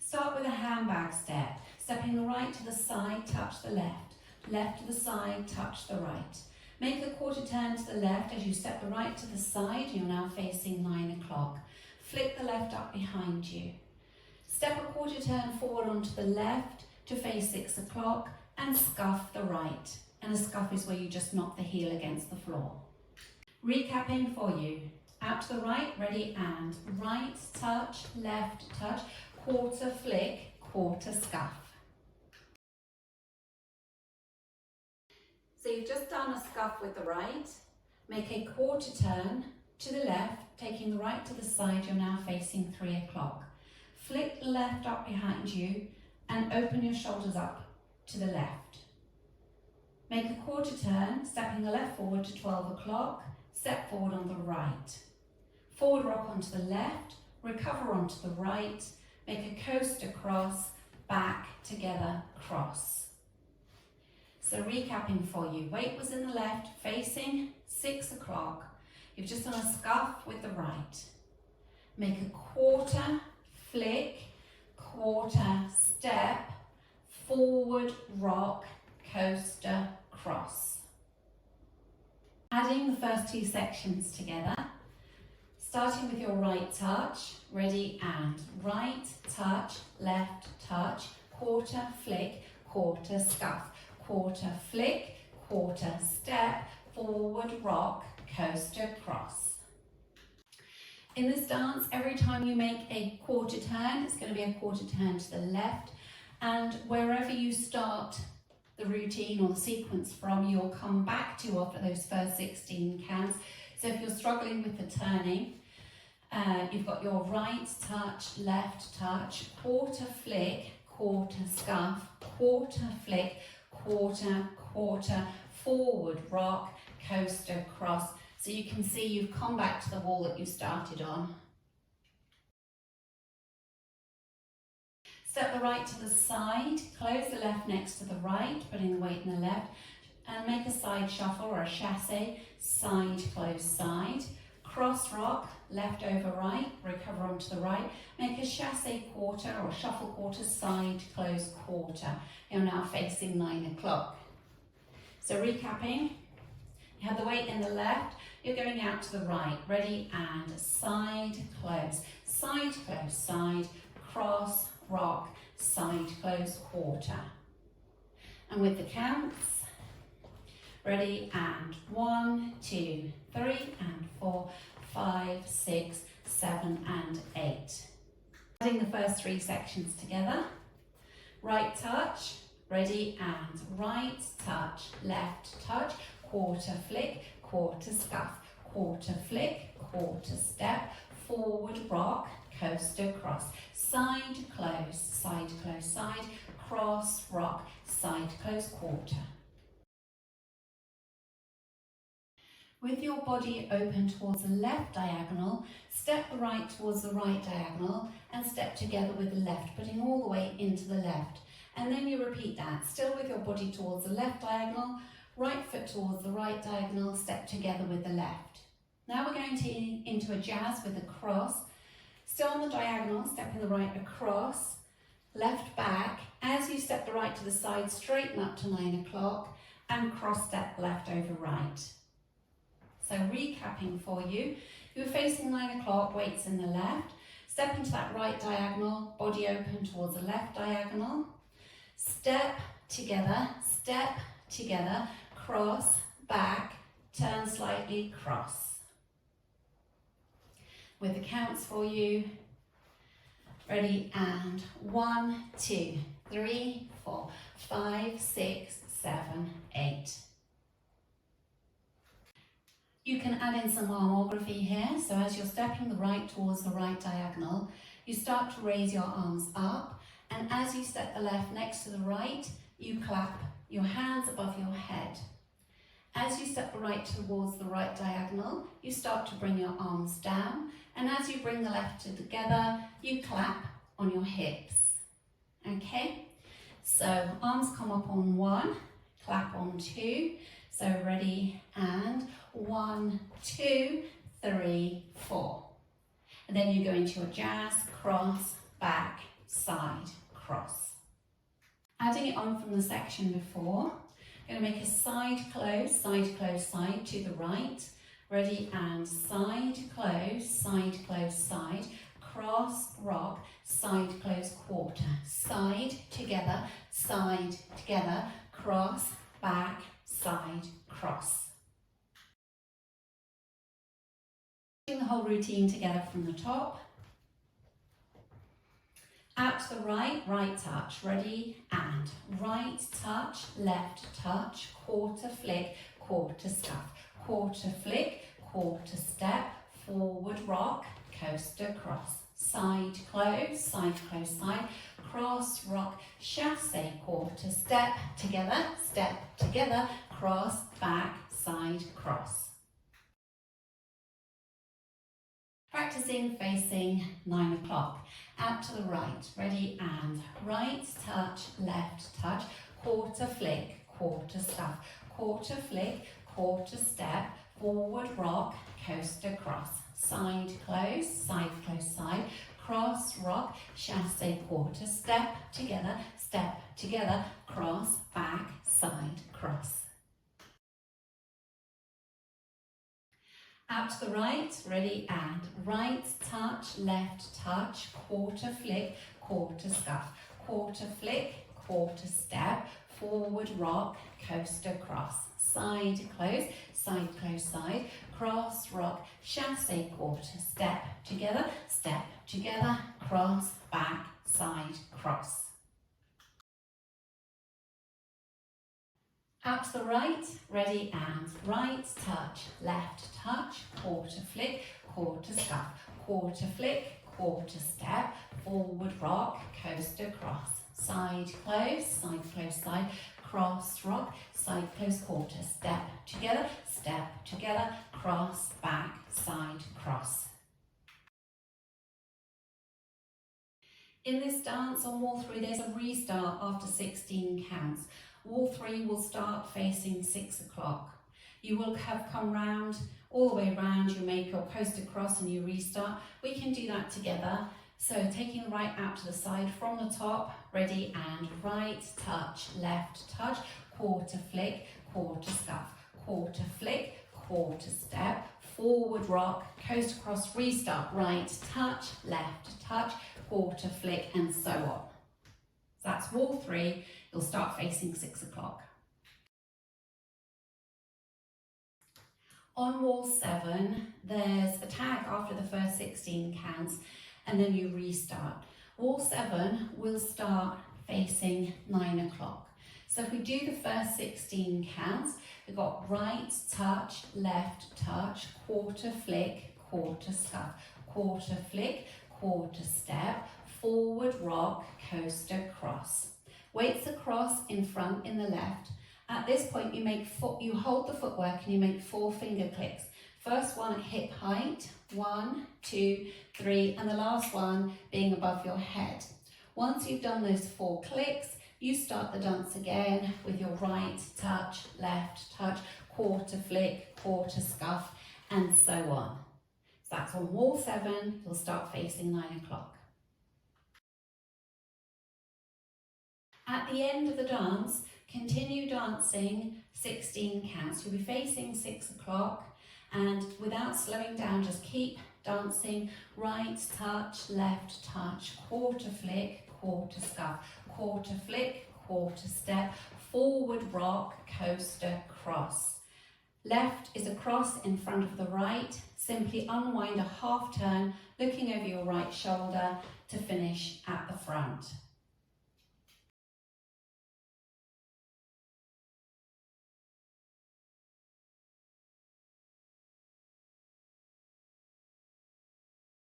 Start with a handbag step, stepping the right to the side, touch the left, left to the side, touch the right. Make a quarter turn to the left as you step the right to the side, you're now facing 9 o'clock. Flick the left up behind you. Step a quarter turn forward onto the left to face 6 o'clock and scuff the right. And a scuff is where you just knock the heel against the floor. Recapping for you. Out to the right, ready and right touch, left touch, quarter flick, quarter scuff. So you've just done a scuff with the right. Make a quarter turn to the left, taking the right to the side, you're now facing 3 o'clock. Flick the left up behind you and open your shoulders up to the left. Make a quarter turn, stepping the left forward to 12 o'clock, step forward on the right. Forward rock onto the left, recover onto the right, make a coaster cross, back, together, cross. So recapping for you, weight was in the left, facing 6 o'clock. You've just done a scuff with the right. Make a quarter, flick, quarter, step, forward, rock, coaster, cross. Adding the first two sections together, starting with your right touch, ready and right touch, left touch, quarter, flick, quarter, scuff, quarter, flick, quarter, step, forward, rock, coaster, cross. In this dance, every time you make a quarter turn, it's going to be a quarter turn to the left, and wherever you start the routine or the sequence from, you'll come back to after those first 16 counts. So if you're struggling with the turning, you've got your right touch, left touch, quarter flick, quarter scuff, quarter flick, quarter, quarter, forward rock, coaster, cross. So you can see you've come back to the wall that you started on. Step the right to the side, close the left next to the right, putting the weight in the left, and make a side shuffle or a chassé, side, close, side. Cross rock, left over right, recover onto the right. Make a chassé quarter or shuffle quarter, side, close, quarter. You're now facing 9 o'clock. So recapping, you have the weight in the left, you're going out to the right, ready and side, close, side, cross, rock, side, close, quarter. And with the counts, ready and 1, 2, 3 and 4, 5, 6, 7 and 8. Adding the first three sections together. Right touch, ready and right touch, left touch, quarter flick, quarter scuff, quarter flick, quarter step, forward rock, coaster cross, side, close, side, cross, rock, side, close, quarter. With your body open towards the left diagonal, step the right towards the right diagonal and step together with the left, putting all the weight into the left. And then you repeat that, still with your body towards the left diagonal, right foot towards the right diagonal, step together with the left. Now we're going into a jazz with a cross. Still on the diagonal, stepping the right across, left back. As you step the right to the side, straighten up to 9 o'clock and cross step left over right. So recapping for you, you're facing 9 o'clock, weights in the left. Step into that right diagonal, body open towards the left diagonal. Step together, cross, back, turn slightly, cross. With the counts for you, ready and 1, 2, 3, 4, 5, 6, 7, 8. You can add in some armography here. So as you're stepping the right towards the right diagonal, you start to raise your arms up, and as you step the left next to the right, you clap your hands above your head. As you step the right towards the right diagonal, you start to bring your arms down, and as you bring the left together, you clap on your hips. Okay? So arms come up on 1, clap on 2. So ready and 1, 2, 3, 4. And then you go into your jazz, cross, back, side, cross. Adding it on from the section before, going to make a side, close, side, to the right. Ready, and side, close, side, cross, rock, side, close, quarter, side, together, cross, back, side, cross. Doing the whole routine together from the top. Out to the right, right touch, ready, and right touch, left touch, quarter flick, quarter scuff, quarter flick, quarter step, forward rock, coaster cross, side, close, side, cross, rock, chassé, quarter step, together, cross, back, side, cross. Practicing facing 9 o'clock. Out to the right, ready, and right touch, left touch, quarter flick, quarter scuff, quarter flick, quarter step, forward rock, coaster cross, side, close, side, cross, rock, chassé, quarter step, together, cross, back, side, cross. Out to the right, ready, and right touch, left touch, quarter flick, quarter scuff, quarter flick, quarter step, forward rock, coaster cross, side, close, side, cross, rock, chassé, quarter step, together, cross, back, side, cross. Out to the right, ready, and right touch, left touch, quarter flick, quarter scuff, quarter flick, quarter step, forward rock, coaster cross, side, close, side, cross, rock, side, close, quarter, step, together, cross, back, side, cross. In this dance on wall 3, there's a restart after 16 counts. Wall 3 will start facing 6 o'clock. You will have come round, all the way round, you make your coaster cross and you restart. We can do that together. So taking the right out to the side from the top, ready, and right touch, left touch, quarter flick, quarter scuff, quarter flick, quarter step, forward rock, coaster cross, restart, right touch, left touch, quarter flick, and so on. So that's wall 3. You'll start facing 6 o'clock. On wall 7, there's a tag after the first 16 counts, and then you restart. Wall 7 will start facing 9 o'clock. So if we do the first 16 counts, we've got right touch, left touch, quarter flick, quarter scuff, quarter flick, quarter step, forward rock, coaster cross. Weights across in front in the left. At this point you hold the footwork and you make 4 finger clicks. First one at hip height, 1, 2, 3, and the last one being above your head. Once you've done those 4 clicks, you start the dance again with your right touch, left touch, quarter flick, quarter scuff, and so on. So that's on wall 7, you'll start facing 9 o'clock. At the end of the dance, continue dancing 16 counts. You'll be facing 6 o'clock, and without slowing down, just keep dancing. Right touch, left touch, quarter flick, quarter scuff, quarter flick, quarter step, forward rock, coaster cross. Left is a cross in front of the right. Simply unwind a half turn, looking over your right shoulder to finish at the front.